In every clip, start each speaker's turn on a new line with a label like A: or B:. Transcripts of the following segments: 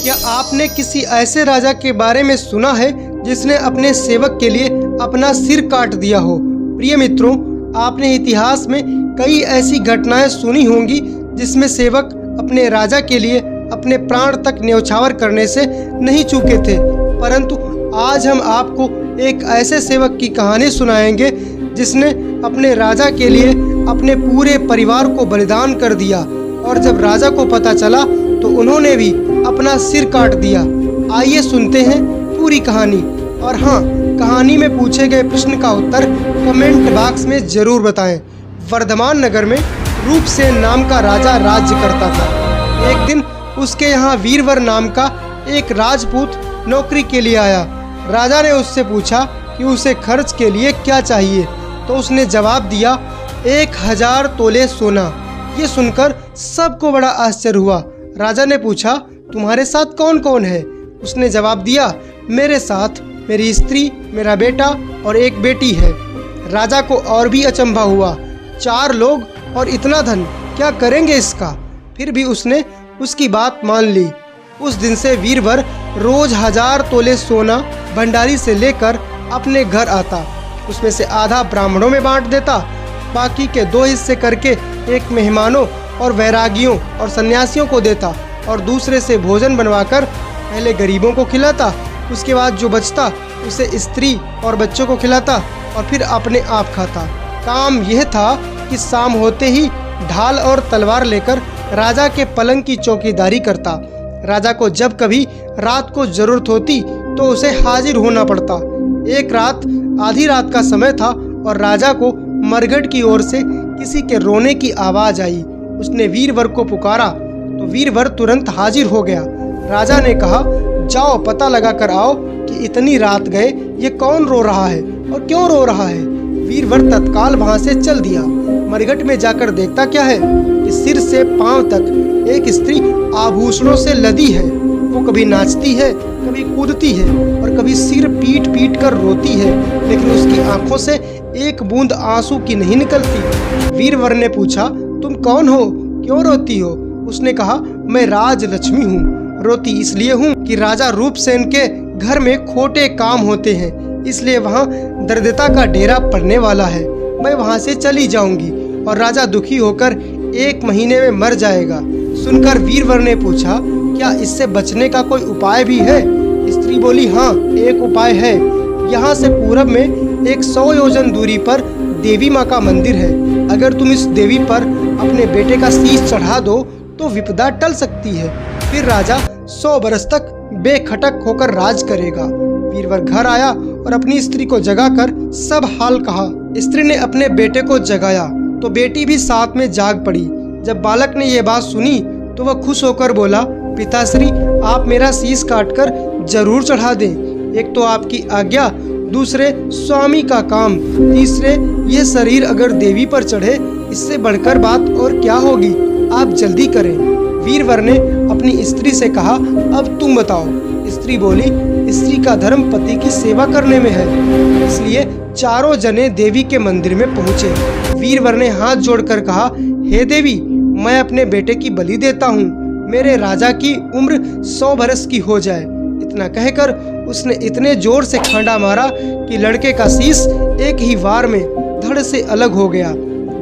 A: क्या आपने किसी ऐसे राजा के बारे में सुना है जिसने अपने सेवक के लिए अपना सिर काट दिया हो? प्रिय मित्रों, आपने इतिहास में कई ऐसी घटनाएं सुनी होंगी जिसमें सेवक अपने राजा के लिए अपने प्राण तक न्यौछावर करने से नहीं चूके थे। परंतु आज हम आपको एक ऐसे सेवक की कहानी सुनाएंगे जिसने अपने राजा के लिए अपने पूरे परिवार को बलिदान कर दिया, और जब राजा को पता चला तो उन्होंने भी अपना सिर काट दिया। आइए सुनते हैं पूरी कहानी। और हाँ, कहानी में पूछे गए प्रश्न का उत्तर कमेंट बॉक्स में जरूर बताएं। वर्धमान नगर में रूपसेन नाम का राजा राज्य करता था। एक दिन उसके यहाँ वीरवर नाम का एक राजपूत नौकरी के लिए आया। राजा ने उससे पूछा कि उसे खर्च के लिए क्या चाहिए, तो उसने जवाब दिया 1000 तोले सोना। ये सुनकर सबको बड़ा आश्चर्य हुआ। राजा ने पूछा, तुम्हारे साथ कौन कौन है? उसने जवाब दिया, मेरे साथ मेरी स्त्री, मेरा बेटा और एक बेटी है। राजा को और भी अचंभा हुआ, 4 लोग और इतना धन, क्या करेंगे इसका? फिर भी उसने उसकी बात मान ली। उस दिन से वीरवर रोज 1000 तोले सोना भंडारी से लेकर अपने घर आता। उसमें से आधा ब्राह्मणों में बांट देता, बाकी के 2 हिस्से करके एक मेहमानों और वैरागियों और सन्यासियों को देता, और दूसरे से भोजन बनवाकर पहले गरीबों को खिलाता। उसके बाद जो बचता उसे स्त्री और बच्चों को खिलाता और फिर अपने आप खाता। काम यह था कि शाम होते ही ढाल और तलवार लेकर राजा के पलंग की चौकीदारी करता। राजा को जब कभी रात को जरूरत होती तो उसे हाजिर होना पड़ता। एक रात आधी रात का समय था और राजा को मरघट की ओर से किसी के रोने की आवाज आई। उसने वीरवर को पुकारा तो वीरवर तुरंत हाजिर हो गया। राजा ने कहा, जाओ पता लगा कर आओ कि इतनी रात गए ये कौन रो रहा है और क्यों रो रहा है। वीरवर तत्काल वहां से चल दिया। मरघट में जाकर देखता क्या है कि सिर से पांव तक एक स्त्री आभूषणों से लदी है। वो कभी नाचती है, कभी कूदती है और कभी सिर पीट पीट कर रोती है, लेकिन उसकी आंखों से एक बूंद आंसू की नहीं निकलती। वीरवर ने पूछा, तुम कौन हो, क्यों रोती हो? उसने कहा, मैं राजलक्ष्मी हूँ। रोती इसलिए हूँ कि राजा रूपसेन के घर में खोटे काम होते हैं, इसलिए वहाँ दरिद्रता का डेरा पड़ने वाला है। मैं वहाँ से चली जाऊंगी और राजा दुखी होकर 1 महीने में मर जाएगा। सुनकर वीरवर ने पूछा, क्या इससे बचने का कोई उपाय भी है? स्त्री बोली, हाँ, एक उपाय है। यहाँ से पूरब में 100 योजन दूरी पर देवी माँ का मंदिर है। अगर तुम इस देवी पर अपने बेटे का शीश चढ़ा दो तो विपदा टल सकती है। फिर राजा 100 बरस तक बेखटक होकर राज करेगा। वीरवर घर आया और अपनी स्त्री को जगाकर सब हाल कहा। स्त्री ने अपने बेटे को जगाया तो बेटी भी साथ में जाग पड़ी। जब बालक ने ये बात सुनी तो वह खुश होकर बोला, पिताश्री, आप मेरा शीश काटकर जरूर चढ़ा दें। एक तो आपकी आज्ञा, दूसरे स्वामी का काम, तीसरे ये शरीर अगर देवी पर चढ़े, इससे बढ़कर बात और क्या होगी। आप जल्दी करें। वीरवर ने अपनी स्त्री से कहा, अब तुम बताओ। स्त्री बोली, स्त्री का धर्म पति की सेवा करने में है। इसलिए चारों जने देवी के मंदिर में पहुँचे। वीरवर ने हाथ जोड़कर कहा, हे देवी, मैं अपने बेटे की बलि देता हूँ। मेरे राजा की उम्र 100 बरस की हो जाए। इतना कहकर उसने इतने जोर से खांडा मारा कि लड़के का शीश एक ही वार में धड़ से अलग हो गया।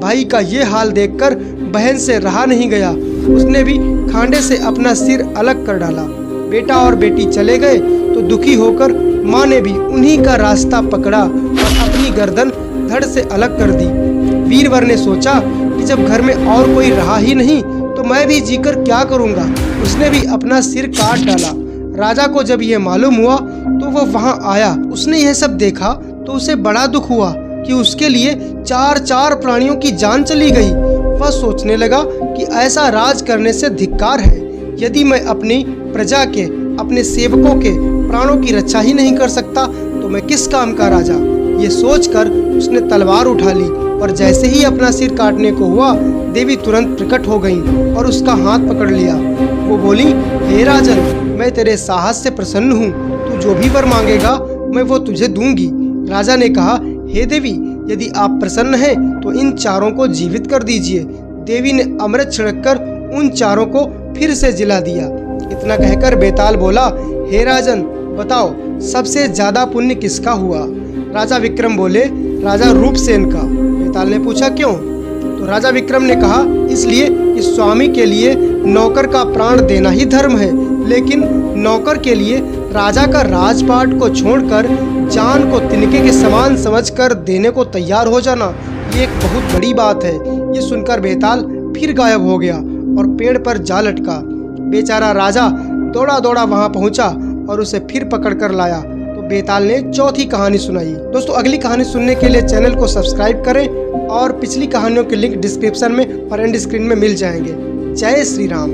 A: भाई का ये हाल देखकर बहन से रहा नहीं गया। उसने भी खांडे से अपना सिर अलग कर डाला। बेटा और बेटी चले गए तो दुखी होकर माँ ने भी उन्हीं का रास्ता पकड़ा और अपनी गर्दन धड़ से अलग कर दी। वीरवर ने सोचा कि जब घर में और कोई रहा ही नहीं तो मैं भी जीकर क्या करूँगा। उसने भी अपना सिर काट डाला। राजा को जब यह मालूम हुआ तो वह वहाँ आया। उसने यह सब देखा तो उसे बड़ा दुख हुआ कि उसके लिए 4 प्राणियों की जान चली गई। वह सोचने लगा कि ऐसा राज करने से धिक्कार है। यदि मैं अपनी प्रजा के, अपने सेवकों के प्राणों की रक्षा ही नहीं कर सकता तो मैं किस काम का राजा। ये सोचकर उसने तलवार उठा ली और जैसे ही अपना सिर काटने को हुआ, देवी तुरंत प्रकट हो गईं और उसका हाथ पकड़ लिया। वो बोली, हे राजन, मैं तेरे साहस से प्रसन्न हूँ। तू जो भी वर मांगेगा मैं वो तुझे दूंगी। राजा ने कहा, हे देवी, यदि आप प्रसन्न हैं तो इन 4 को जीवित कर दीजिए। देवी ने अमृत छिड़ककर उन 4 को फिर से जिला दिया। इतना कहकर बेताल बोला, हे राजन, बताओ सबसे ज्यादा पुण्य किसका हुआ? राजा विक्रम बोले, राजा रूपसेन का। बेताल ने पूछा, क्यों? तो राजा विक्रम ने कहा, इसलिए कि स्वामी के लिए नौकर का प्राण देना ही धर्म है, लेकिन नौकर के लिए राजा का राजपाट को छोड़कर जान को तिनके के समान समझकर देने को तैयार हो जाना, ये एक बहुत बड़ी बात है। ये सुनकर बेताल फिर गायब हो गया और पेड़ पर जा लटका। बेचारा राजा दौड़ा दौड़ा वहां पहुंचा और उसे फिर पकड़ कर लाया। तो बेताल ने चौथी कहानी सुनाई। दोस्तों, अगली कहानी सुनने के लिए चैनल को सब्सक्राइब करें और पिछली कहानियों के लिंक डिस्क्रिप्शन में और एंड स्क्रीन में मिल जाएंगे। जय श्री राम।